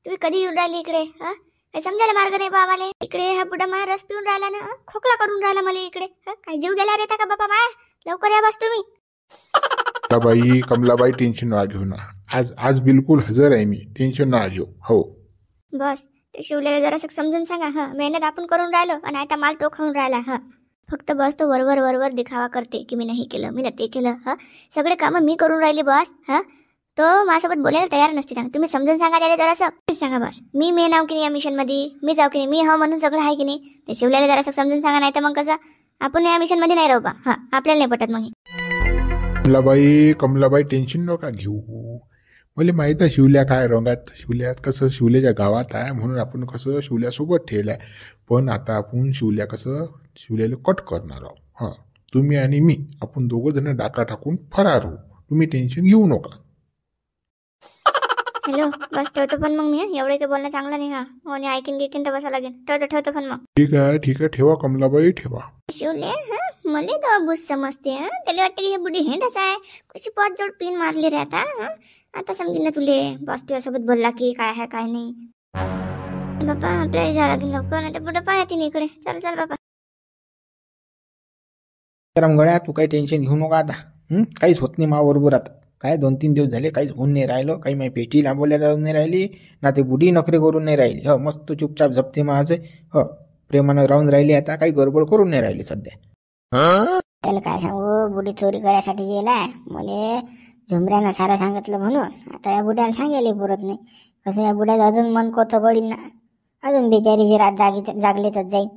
तुम्ही कधी येऊन राहिले इकडे? काही समजायला मार्ग नाही बाबाले. इकडे हा बुडा मा रस पिऊन राहिला ना, खोकला करून राहिला मला इकडे. काय जीव गेला रे का बाबा मा? लवकर या बस तुम्ही. कमलाबाई कमलाबाई टेन्शन ना घेऊ ना. आज आज बिलकुल हजर आहे मी, टेन्शन ना घेऊ. हो बस ते शिवलेला जरासं समजून सांगा. मेहनत आपण करून राहिलो आणि आता माल तो खाऊन राहिला. फक्त बस तो वरवर वरवर दिखावा करते की मी नाही केलं, मी ते केलं. सगळे कामं मी करून राहिली बस. तो माझ्यासोबत बोलायला तयार नसते. तुम्ही समजून सांगा त्याला जरासं. सांगा बस, मी मेन आहो की नाही या मिशन मध्ये? मी जाऊ की नाही? मी हो म्हणून सगळं आहे की नाही? ते शिवलेला जरासं समजून सांगा, नाही तर मग कसं आपण या मिशन मध्ये नाही राहू बा. आपल्याला नाही पटत मग. कमलाबाई टेन्शन नका घेऊ. मला माहित आहे शिवल्या काय रंगात, शिवल्यात कसं शिवल्याच्या गावात आहे म्हणून आपण कसं शिवल्यासोबत ठेवलंय. पण आता आपण शिवल्या कसं शिवल्याला कट करणार आहोत. तुम्ही आणि मी आपण दोघं जण डाका टाकून फरार होऊ. तुम्ही टेन्शन घेऊ नका. हॅलो बस ठेवतो पण मग मी. एवढे काही बोलणं चांगलं नाही. आणि ऐकीन तर बसा लागेल. ठेवतो पण मग. ठीक आहे ठेवा कमलाबाई ठेवा. शिवले मला तर बुस समजते. त्याला वाटते की हे बुडी हेंडच आहे. कशी पाच जोड पिन मारली रे आता समजेल ना तुले. बस तुझ्यासोबत बोलला की काय आहे काय नाही. बाबा आपल्याला जावं लागेल लवकर, नाही तर पुढे पाया तीन इकडे. चल बाबा. गड्या तू काही टेन्शन घेऊ नका आता. काहीच होत नाही बरोबर. आता काय 2-3 दिवस झाले काहीच होऊन नाही राहिलं. काही माझी पेटी लांबवल्या नाही राहिली ना, ते बुडी नखरे करून नाही राहिली. मस्त चुपचाप झपते माझं. प्रेमानं राहून राहिली. आता काही गडबड करून नाही राहिली सध्या. त्याला काय सांगू, बुडी चोरी करायसाठी गेलाय. मला झुमऱ्यानं सारं सांगितलं म्हणून आता या बुड्याला सांगायला पुरत नाही. कसं या बुड्याचं अजून मन कोथं पडीन ना. अजून बिचारीची रात जागली तर जाईल.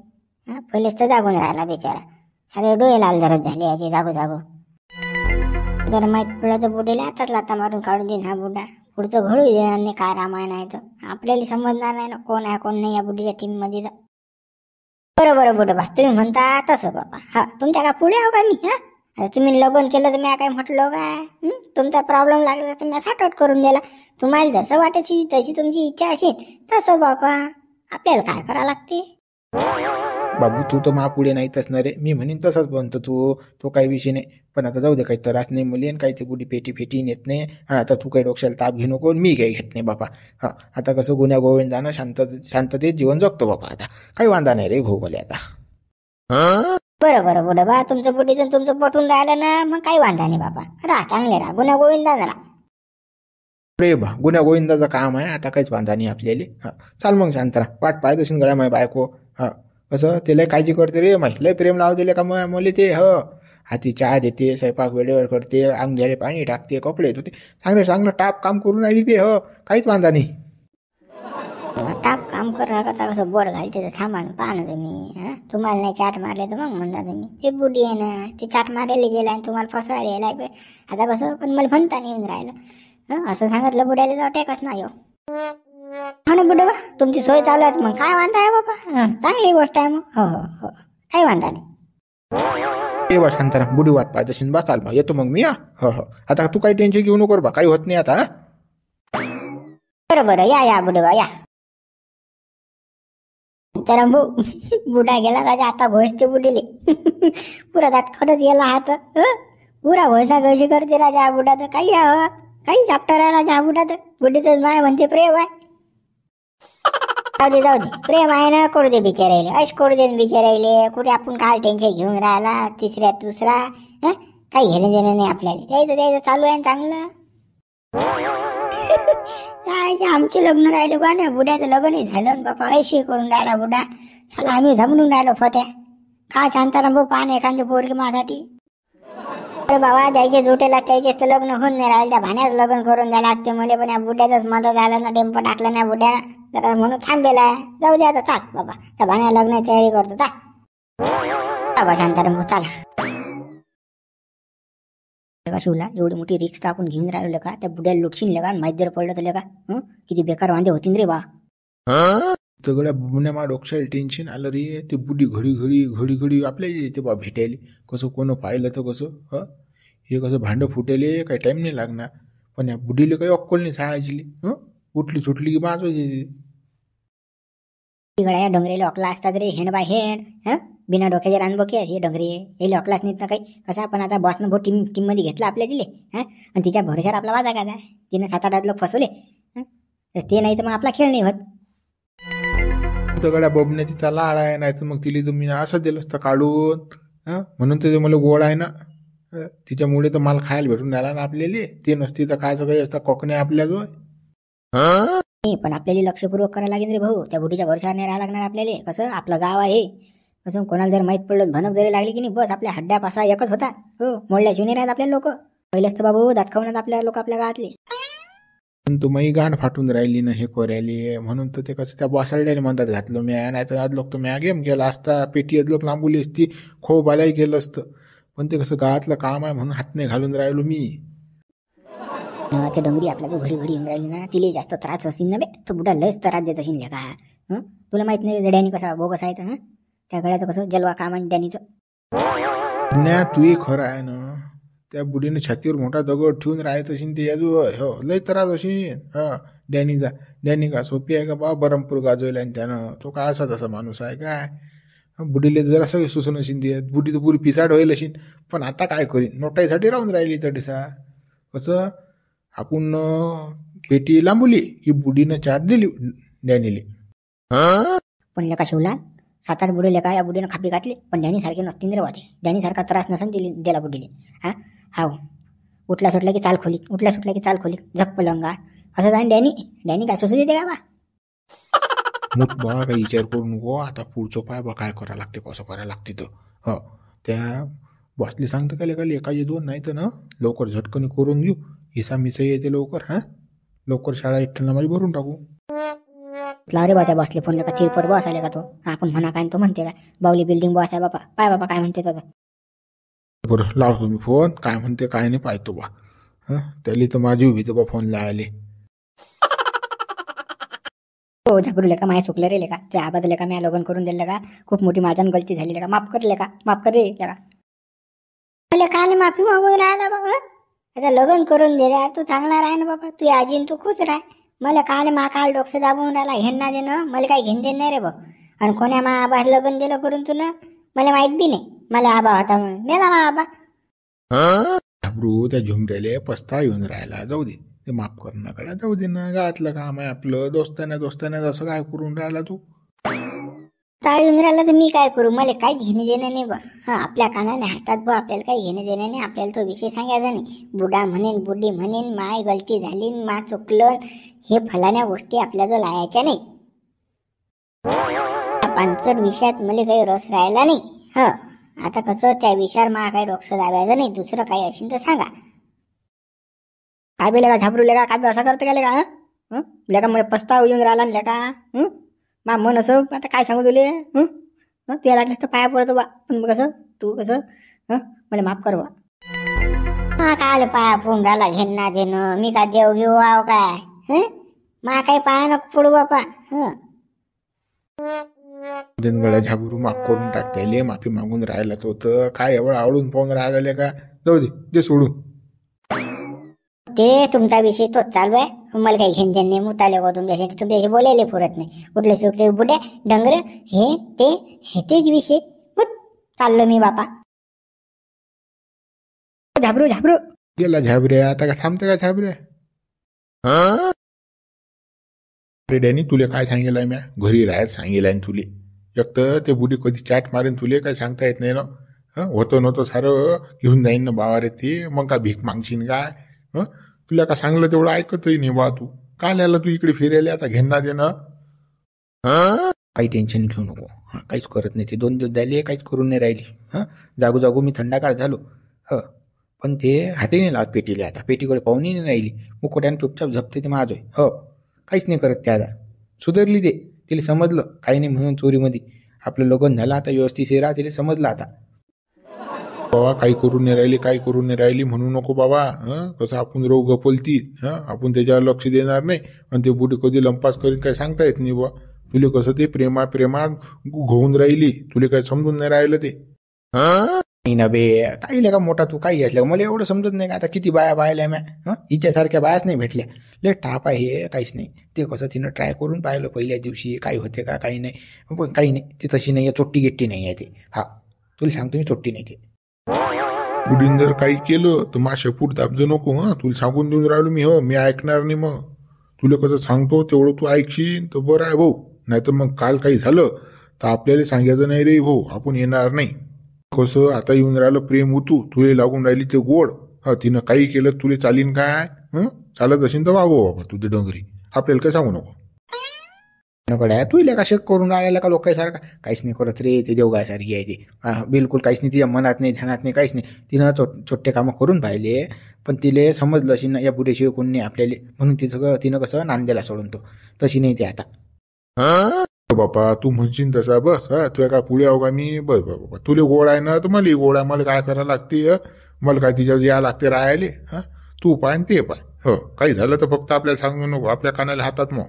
पहिलेच तर जागून राहिला बिचारा. सारे डोळे लाल जरत झाले याचे जागो. जर माहीत पडलं तर बुडेला आताच लाता मारून काढून देईन हा बुडा. पुढचं घडू देणार नाही काय रामायण आहे तर. आपल्याला समजणार नाही ना कोण आहे कोण नाही या बुडीच्या टीम मध्ये. बरोबर बुडोबा तुम्ही म्हणता तसं बाबा. तुमच्या का पुढे आहो का मी? आता तुम्ही लग्न केलं तर मी काय म्हटलं काय? तुमचा प्रॉब्लेम लागला तर तुम्ही सॉर्ट करून दिला. तुम्हाला जसं वाटायची तशी तुमची इच्छा असेल तसं बाबा. आपल्याला काय करावं लागते? बाबू तू तर महापुढे नाही तसणार रे. मी म्हणेन तसंच बनतो तो काही विषय नाही. पण आता जाऊ दे, काही त्रास नाही मुली. काही ते बुडी पेटी नेत नाही. आता तू काही डोक्याला ताप घेऊ नको. मी काही घेत नाही बाबा. आता कसं गुन्ह्या गोविंदानं शांततेत जीवन जगतो बाबा. आता काही वांधा नाही रे भाऊ मला आता. बरोबर बुडा बा. तुमचं बुडीचं तुमचं पटून राहिलं ना, मग काही वांधा नाही बाबा. राहा चांगले राहा, गुन्ह्या गोविंदानं राहा. रे बा गुन्ह्या गोविंदाचं काम आहे. आता काहीच वांधा नाही आपल्याला. चाल मग शांत राहा. वाट पाहत असेल गळ्या माझ्या बायको. कसं ते लय काळजी करते रे माही. लय प्रेम लावते का मला ते. हाती चहा देते, स्वयंपाक वेळेवर करते, अंगल्याला पाणी टाकते, कपडे धुते. चांगलं टाप काम करून राहिली ते. काहीच वांधा नाही. टाप काम करता कसं बोट घालते तर थांबा ना, पाहा ना तुम्ही. तुम्हाला नाही चाट मारले तर मग म्हणता तुम्ही ते बुडी आहे ना, ते चाट मारायला गेला आणि तुम्हाला फसवायला गेलाय. आता कसं पण मला म्हणता नाही येऊन राहिलं. असं सांगितलं बुड्याला तर अटॅकच नाही. हो ना बुडवा, तुमची सोय चालू आहे मग काय वांधा आहे बाबा. चांगली गोष्ट आहे मग. हो काही वांधा नाही. बा शांताराम बुडी वाट पाहत असेल बा. चाल बा येतो मग मी. आता तू काही टेन्शन घेऊ नको बा. काही होत नाही आता. बरोबर या बुडवा या. तर बुडा गेला राजा. आता घोषते बुडीले. पुरा दात खडच गेला हात. पुरा घोषा घोषी करते राजा बुडा. तर काही चाप्टर आहे राजा बुडा. तर बुडीच माय म्हणते प्रेम आहे. जाऊ दे प्रेम आहे ना, करू दे बिचारायले. करू दे बिचारायले. कुठे आपण काय टेन्शन घेऊन राहिला तिसऱ्या दुसरा. काही घेणं देणं नाही आपल्याला. द्यायचं चालू आहे चांगलं. आमचे लग्न राहिले बा ना. बुड्याचं लग्नही झालं बापा. ऐशी करून राहिला बुडा. चला आम्ही जमून राहिलो फट्या. का शांताराम भाऊ पाहणे एखादी पोरगी माझ्यासाठी. अरे बाबा द्यायचे जोटेला त्याचेच तर लग्न होऊन नाही राहिले. त्या भाण्याच लग्न करून द्यायला लागते मला. पण या बुड्याच मदत झालं ना, टेम्पो टाकलं ना बुड्याला जरा म्हणून थांबेला. जाऊ द्या आता चाल बाबा. त्या भाण्या लग्न तयारी करतो बाबा. शांताराम भाऊ चला. शिवला एवढी मोठी रिक्स आपण घेऊन राहिलो का? त्या बुड्याला लुटशील लगा माहीत जर पडलं तर लगा किती बेकार वांदे होतील रे बा. सगळ्या बुड्या मा डोक्याला टेन्शन आलं रे. ते बुडी घडी आपल्याला येते बा भेटायला. कसं कोण पाहिलं तर कसं हे कसं भांडं फुटेले काही टाइम नाही लागणार. पण या बुडीला काही अक्कल नाही साहायची. उठली सुटली की वाजवायची. गड्या डोंगरेला अकला असतात रे. Hand bye hand. बिना डोक्याचे रानबोके हे डोंगरे. हे अकलाच नाहीत ना काही. कसं आपण आता बॉसनं भाऊ टीम मध्ये घेतलं आपल्या दिले. आणि तिच्या भरोशावर आपला वाजा गाजा. तिनं 7-8 लोक फसवले. तर ते नाही तर मग आपला खेळ नाही होत. तर गड्या बबण्याची त्याला आळा आहे, नाही तर मग तिला तुम्ही असं दिलं असतं काढून. म्हणून तर ते मला गोड आहे ना. तिच्यामुळे तर मला खायला भेटून राहिला ना आपल्याला. ते नसती तर काय सगळे असतं कोकणे आपल्याजवळ. नाही, पण आपल्याला लक्षपूर्वक करायला लागेल रे भाऊ. त्या बुटीच्या भरोशावर नाही राहायला लागणार आपल्याला. कसं आपलं गाव आहे, कसं कोणाला जर माहीत पडलं भनक जरी लागली की नाही, बस आपल्या हड्ड्यापासा एकच होता. हो, मोडल्या शिवणी राहत आपल्याला लोक. पहिलेच तर बाबू दात खाऊन आपल्या लोक आपल्या गावातले. पण तू मग गाण फाटून राहिली ना हे कोऱ्याली, म्हणून तर ते कसं त्या बसायला म्हणतात घातलं म्या. नाही तर आज लोक तर म्या गेम गेला असता, पेटी लोक लांबवली असती, खूप आलाही गेलं असतं. पण ते कसं गावातलं काम आहे म्हणून हात नाही घालून राहिलो मी. ते डोंगरी आपल्या घडी घडी येऊन राहिली ना, तिला जास्त त्रास असेल ना बे. तो बुडा लयच त्रास देत असेल का. तुला माहित नाही डॅनी कसा बोगस आहे तर. त्या गड्याचं कसं जलवा काम आहे डॅनीचं. न्या तूही खरं आहे ना. त्या बुडीने छातीवर मोठा दगड ठेवून राहायचं असेल ते याजू. हो लय त्रास असेल. डॅनीचा. डॅनी का सोपी आहे का बा. बरमपूर गाजवला आणि त्यानं. तो काय असा तसा माणूस आहे काय. बुडीले जरा सगळे सुसून असेल ते. बुडी तर पुरी पिसाड होईल असेल. पण आता काय करीन, नोटाईसाठी राहून राहिली तडीसा. कसं आपण पेटी लांबवली की बुडीनं चाट दिली डॅनीले. पण लेका शिवला 7-8 बुडे लेका या बुडीनं खापी घातली, पण डॅनी सारखे नसतील रे वाटे. डॅनी सारखा त्रास नसन दिला बुडीले. हाव उठला सुटला की चाल खोलीत, उठला सुटला की चाल खोलीत, झक पलंगा असं जाईन डॅनी. डॅनी काय सोसू देते का बा. मग बा काही विचार करू नको. आता पुढचं पाय बा काय करायला लागते, कसं करायला लागते तर. त्या बसले सांगतं का लेका एकाचे 2 नाही तर ना लवकर झटकन करून घेऊ. हिसा मिसा येते लवकर. लवकर शाळा एकट्याला माझी भरून टाकू. लावरे बा त्या बसले फोन लेका चिरपट बॉस आले का तो. आपण म्हणा काय तो म्हणते काय बावली बिल्डिंग बॉस आहे बापा. पाय बापा काय म्हणते त्याचं. बरं लावतो मी फोन. काय म्हणते काय नाही पाहतो बा. त्याला तर माझी उभीचं बा फोन लावले. हो झबरू लेका माय चुकलं रे लेका. त्या आबाज लेका मी लग्न करून दिलं का. खूप मोठी माझ्यानं गलती झाली लेका. माफ कर लेका, माफ कर रे लेका. काल माफी मागून राहिला बाबा. आता लग्न करून दिले तू चांगला राह ना बाबा. तू आजीन तू खुश राह. मला काल काल डोकं दाबून राहिला घेणं देणं. मला काही घेण देण नाही रे बा. आणि कोण्या मा आबा लग्न दिलं करून तुला मला माहित बी नाही. मला आबा होता म्हणून मेला मा आबा. घाबरू त्या झुमऱ्याले पस्ता येऊन राहिला. जाऊ दे ते माफ करणं कडा. जाऊ दे ना गावातलं काम आहे आपलं. दोस्ताना असं काय करून राहिला तू. येऊन राहिला तर मी काय करू. मला काहीच घेणे देणं नाही बा. आपल्या कानाला हातात बा. आपल्याला काही घेणे देणं नाही. आपल्याला तो विषय सांगायचा नाही. बुडा म्हणेन बुडी म्हणेन माय गलती झाली मा चुकलं हे फलाण्या गोष्टी आपल्याला लायाच्या नाही. पानसट विषयात मला काही रस राहिला नाही. आता कसं त्या विषयावर मा काही डोकं दाबायचं नाही. दुसरं काही असेल तर सांगा. काय बेले का झापरू लेका. काय असं करतं का लेका. लेका मला पस्ताव येऊन राहिला ना लेका. मा मन असं आता काय सांगू तुले. तुला लागलं तर पाया पडतो बा. पण कसं तू कसं मला माफ कर बा. काय पाया पडून राहिला घेणं देणं. मी काय देव घेऊ आव काय. मा काही पाया नको पडू बापा. गळ्या झाबरू माफ करून टाकतायले. माफी मागून राहिला तो तर काय एवढं आवडून पाहून राहिलेले का. जाऊ दे सोडून. ते तुमचा विषय तोच चालू आहे. मला काही घेण देण नाही. मुताले हो तुमच्याशी बोलायला पुरत नाही. कुठले सुटले बुड्या डंगर हे तेच विषय चाललो मी बापा. झाबरू गेला झाबरे. आता का थांबते का झाबरे. डॅनी तुले काय सांगेलाय म्या. घरी राहायला सांगेलाय तुले. एक तर ते बुडी कधी चॅट मारेन तुले काही सांगता येत नाही ना. होतं नव्हतं सारं घेऊन जाईन ना बावा रे ते. मग का भीक मागशील काय. तुला का सांगलं तेवढं ऐकतही नाही बा तू. काल याला तू इकडे फिरायला आता घेणार दे ना. काही टेन्शन घेऊ नको. काहीच करत नाही ते. 2 दिवस झाले काहीच करून नाही राहिली. जागू मी थंडाकाळ झालो. पण ते हाती नाही लावत पेटीला. आता पेटीकडे पाहूनही नाही राहिली. मुकोट्यानं चुपचाप झपते ते माझं. काहीच नाही करत ते. आता सुधारली ते. तिला समजलं काही नाही म्हणून चोरीमध्ये आपलं लग्न झालं. आता व्यवस्थित राहा. तिला समजलं आता. बाबा काही करून नाही राहिली म्हणू नको बाबा. कसं आपण रोग गपलती. आपण त्याच्यावर लक्ष देणार नाही. आणि ते बुडी कधी लंपास करीन काही सांगता येत नाही बा. तुला कसं ते प्रेमात घोऊन राहिली. तुला काही समजून नाही राहिलं ते. नाही ना बे. काही का मोठा तू काही असल्या मला एवढं समजत नाही का. आता किती बाया पाहिल्या म्या. हिच्यासारख्या बायाच नाही भेटल्या. लय टाप आहे हे. काहीच नाही. ते कसं तिनं ट्राय करून पाहिलं पहिल्या दिवशी. काही होते का काही नाही. पण काही नाही. ती तशी नाही आहे. चोट्टी गिट्टी नाही आहे ते. तुला सांगतो मी चोट्टी नाही ते. बुडीन जर काही केलं तर माझ्या शेपूट दाबजो नको. तुला सांगून देऊन राहिलो मी. मी ऐकणार नाही. मग तुला कसं सांगतो तेवढं तू ऐकशील तर बरं आहे भाऊ. नाही तर मग काल काही झालं तर आपल्याला सांगायचं नाही रे भाऊ, आपण येणार नाही. कसं आता येऊन राहिलं प्रेम उतू, तुले लागून राहिली ते गोड. तिनं काही केलं तुले चालीन काय? चालत असेल तर वागव बाबा तुझे डोंगरी, आपल्याला काय सांगू नको. नकड्या तू इला का शक करून राहिला का लोकांसारखा? काहीच नाही करत रे, ते देवगासारखी आहे ती. बिलकुल काहीच नाही, तिच्या मनात नाही, ध्यानात नाही, काहीच नाही. तिनं छोटे कामं करून पाहिले, पण तिले समजलं अशी ना या बुढ्याशिवाय कोण नाही आपल्याला, म्हणून तिनं कसं नांद्याला सोडून तो. तशी नाही ती आता. बापा तू म्हणशील तसा बस. तुला काय पुढे आहो का मी? बस बाबा, तुले गोड आहे ना तर मला गोड आहे. मला काय करायला लागते? मला काय तिच्या या लागते राहायले? तू पाय आणि ते पाय. काही झालं तर फक्त आपल्याला सांगू नको, आपल्या कानाला हातात मग.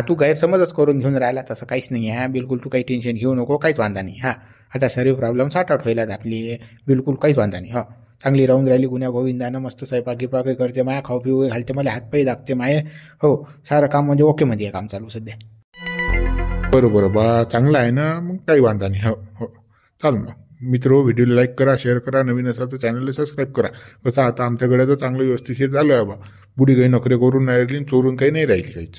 तू गैरसमजच करून घेऊन राहिला, तसं काहीच नाही आहे. बिलकुल तू काही टेन्शन घेऊ नको, काहीच वांधा नाही. आता सर्व प्रॉब्लेम सॉर्ट आउट व्हायला आपली, बिलकुल काहीच वांधा नाही. चांगली राहून राहिली गुन्ह्या गोविंदानं, मस्त स्वयंपाक गिपाकी करते माया, खाऊ पिऊ घालते, मला हातपाई दाखते माये. हो, सारं काम म्हणजे ओके मध्ये आहे काम चालू सध्या. बरोबर बा, चांगलं आहे ना, मग काही वांधा नाही. हो चाल मग मित्र, व्हिडिओला लाईक करा, शेअर करा, नवीन असाल तर चॅनलला सबस्क्राईब करा. कसं आता आमच्या गड्याचं चांगलं व्यवस्थित झालं आहे बा. बुढी काही नखरे करून नाही राहिली, चोरून काही नाही राहिली काहीच.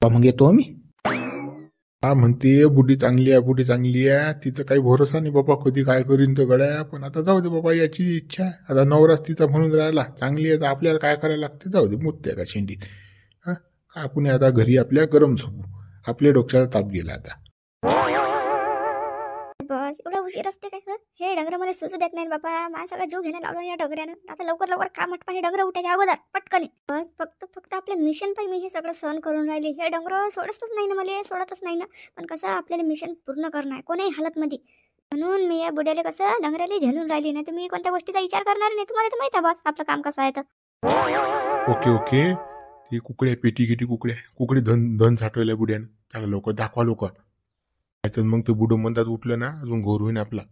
मग येतो मी. म्हणते बुढी चांगली आहे, बुढी चांगली आहे, तिचं काही भरोसा नाही बाबा, कधी काय करीन तर गड्या. पण आता जाऊ दे बाबा, याची इच्छा आहे. आता नवराच तिचा म्हणून राहिला चांगली आहे तर आपल्याला काय करायला लागते, जाऊ दे, मुत्या का शेंडीत. आपण आता घरी आपल्या गरम झोपू, आपल्या डोक्याचा ताप गेला आता. बस एवढा उशीर असते काय? हे डंगर मला सुचू देत नाही बाबा, माणसाला जीव घेणं लावलं या डगऱ्यानं. आता लवकर लवकर काम आटपा, हे डंगर उठायच्या अगोदर पटकन. बस फक्त आपल्या मिशन पाहिजे मी हे सगळं सहन करून राहिली. हे डंगर सोडतच नाही ना, मला सोडतच नाही ना. पण कसं आपल्याला मिशन पूर्ण करणं आहे कोणाही हालत मध्ये, म्हणून मी या बुड्याला कसं डंगराला झेलून राहिली. नाही तर मी कोणत्या गोष्टीचा विचार करणार नाही. तुम्हाला तर माहिती आहे बस आपलं काम कसं आहे तर. ओके ती कुकड्या पेटी कुकडी धन साठवल्या बुड्यानं. त्याला लोक दाखवा लोक. मग ते बुडं म्हणतात उठलं ना अजून घोर होईन आपला.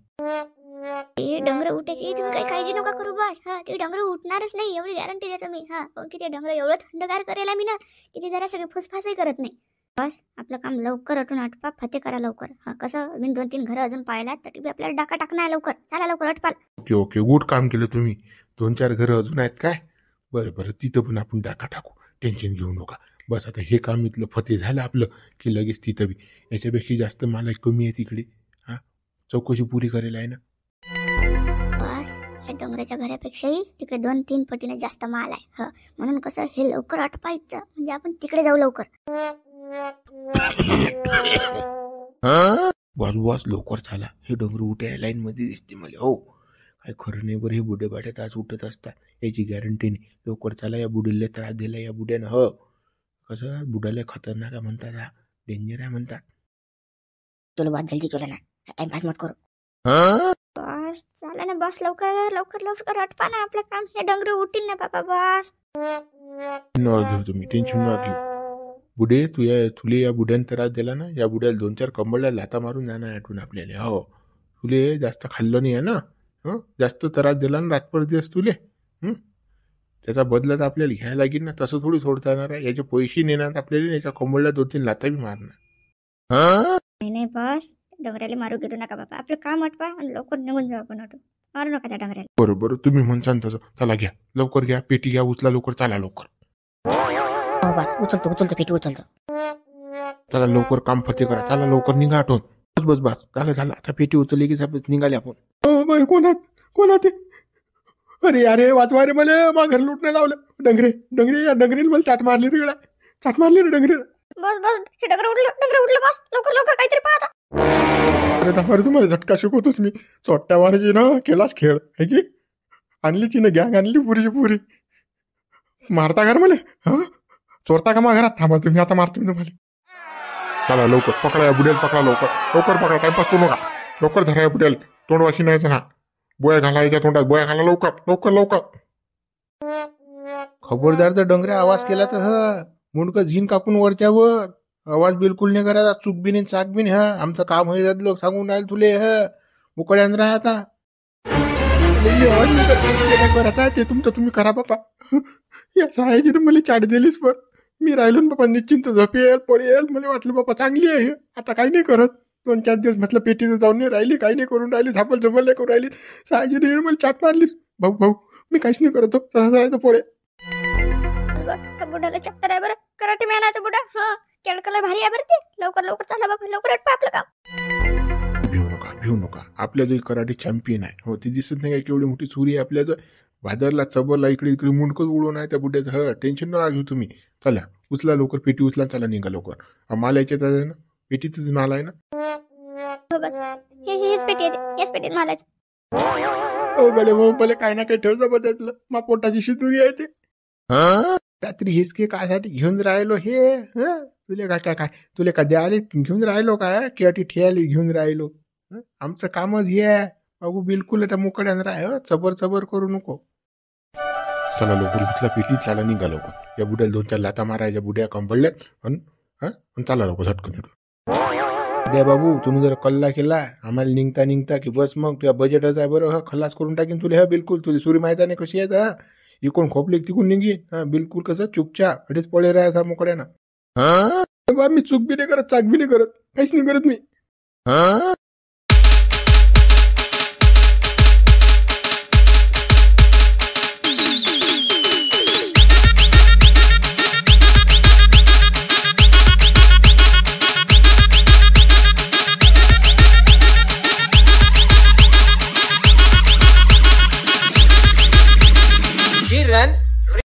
ते डंगर उठायची तुम्ही काही काळजी नका करू बस. ते डंगर उठणारच नाही एवढी गॅरंटी देतो मी. कारण की ते डंगर एवढं थंडगार करेल मी ना की ते जरा सगळे फुसफासही करत नाही. बस आपलं काम लवकर अटून आटपा, फते करा लवकर. कसं मी 2-3 घरं अजून पाहिल्यात तरी बी आपल्याला डाका टाकणार लवकर. चला लवकर अटपाल. ओके गुड काम केलं तुम्ही. 2-4 घरं अजून आहेत काय? बरं तिथं पण आपण डाका टाकू, टेन्शन घेऊ नका. बस आता हे काम इथलं फते झालं आपलं की लगेच तिथं बी याच्यापेक्षा जास्त माल कमी आहे तिकडे. चौकशी पुरी करेल आहे ना. बस या डोंगराच्या घरापेक्षाही तिकडे 2-3 पटीने जास्त माल आहे. म्हणून कसं हे लवकर अटपायचं म्हणजे आपण तिकडे जाऊ लवकर. बस लवकर झाला. हे डोंगर उठ्या लाईन मध्ये दिसते मला. हो काय खरं नाही बरं, हे बुढे बाट्यात आज उठत असतात याची गॅरंटी नाही. लवकर चला, या बुडीला त्रास दिला या बुड्यानं. कसं बुडाला खतरनाक आहे म्हणतात, डेंजर आहे म्हणतात. चलो बात जल्दी चलो ना, टाइमपास मत करो. बस चला ना, बस लवकर अटपा ना आपलं काम. हे डंगर उठील ना बाबा. बस न घेऊ तुम्ही, टेन्शन न घेऊ. बुडे तुले या बुड्यानं त्रास दिला ना, या बुड्याला 2-4 कंबळला लाता मारून जाणार आठवून आपल्याला. हो तुले जास्त खाल्लं नाही आहे ना, जास्त त्रास दिला ना रातभर दिवस तुले. त्याचा बदला तर आपल्याला घ्यायला लागेल ना. तसं थोडी सोडता येणार आहे. याचे पैसे नेणार आपल्याला, याच्या कंबळला 2-3 लाता बी मारणार. नाही बस डंगराला मारू गेलो नका बाबा. आपलं काम अटपा आणि लवकर निघून जाऊ आपण. मारू नका त्या डंगराला. बरोबर तुम्ही म्हणसान तसं. चला घ्या लवकर, घ्या पेटी घ्या, उचला लवकर, चला लवकर. बस उचलतो पेटी उचलतो. चला लवकर काम फते करा, चला लवकर निघा आठवून. बस झालं. आता पेटी उचलली की निघाले आपण. कोणात अरे वाचवा रे, मला माघार लुटणं लावलं. डंगरे या डंगरीने मला चाट मारली रे डंगरे. बस हे डंगर उठलं बस. लवकर काहीतरी पाहता. अरे तुम्हाला झटका शिकवतोच मी. चोट्ट्या मारायची ना केलाच खेळ आहे की. आणली ना गॅंग, आणली पुरी. मारता का मला? चोरता का मा घरात? थांबा तुम्ही, आता मारतो मी तुम्हाला. चला लवकर पकडा या बुड्याला, पकडा लवकर पकडा. टाइमपास करू नका. लवकर धरा या बुड्याला. तोंडवाशी नाही ना, बोया घाला याच्या तोंडात, बोया घाला लवकर. खबरदार जर डोंगऱ्या आवाज केला तर मुंडकं झीन कापून वरच्यावर. आवाज बिलकुल नाही करायचा, चूक बी नाही चाक बी नाही. आमचं काम होईल लोक सांगून राहिले तुले. मुकड्यान राहा आता. करायचा ते तुमचं तुम्ही करा बापा. या सहायजीने मला चाट दिलीच, पण मी राहिलो ना बापा निश्चिंत. झोपेल पडेल. मला वाटलं बापा चांगली आहे आता काही नाही करत. 2-4 दिवस म्हटलं पेटीचं जाऊन नाही राहिली, काही नाही करून राहिली, झापल नाही करून राहिली. सहायजीने मला चाट मारलीच. भाऊ मी काहीच नाही करत. तसं राहायचं पोळे. बुडाला चॅप्टर आहे बरं. कराटे मॅनाचा बुडा. हा केळकला भारी आहे बरं ते. लवकर लवकर चला बाबा, लवकर आटपा आपलं काम. भिवू नका. आपल्या जो कराटे चॅम्पियन आहे हो, ती दिसत नाही काय केवढी मोठी सुरी आहे आपल्या जो. भादरला चबरला इकडे इकडे मुंडकच उडून आहे त्या बुड्याचं. ह टेन्शन नका घेऊ तुम्ही. चला उचला लवकर, पेटी उचला, चला निघा लवकर. माल याच्यात आहे ना, पेटीच माल आहे ना. हो बस, हेच पेटी आहे, याच पेटीत मालायचं. हो गडे भाऊ, मला काही ना काही ठेवलं बा त्यातलं. मा पोटाची शितुरी आहे ते. रात्री हिसके कायसाठी घेऊन राहिलो हे. तुले काय काय तुले का द्यायला घेऊन राहिलो काय की ठेवायला घेऊन राहिलो. आमचं कामच हे आहे बाबू. बिलकुल त्या मोकड्यानं राह, चबर करू नको. चला लवकर उचला पेटी, चला निघा लवकर. या बुड्याला 2-4 लाता मारायच्या, बुड्या कम पडल्यात. पण चला लवकर झटकन. बुड्या बाबू, तुम्ही जर कल्ला केला आम्हाला निघता की बस मग तुझ्या बजेटच आहे बरं. खलास करून टाकीन तुला. हा बिलकुल तुला सुरी माहिती नाही कशी आहे. हा इकडून खोपली तिकून निघी. बिलकुल कसं चुपचाप अडीच पळे राहायचा मोकड्यानं. मी चूक बी नाही करत, चाक बी नाही करत, काहीच नाही करत मी.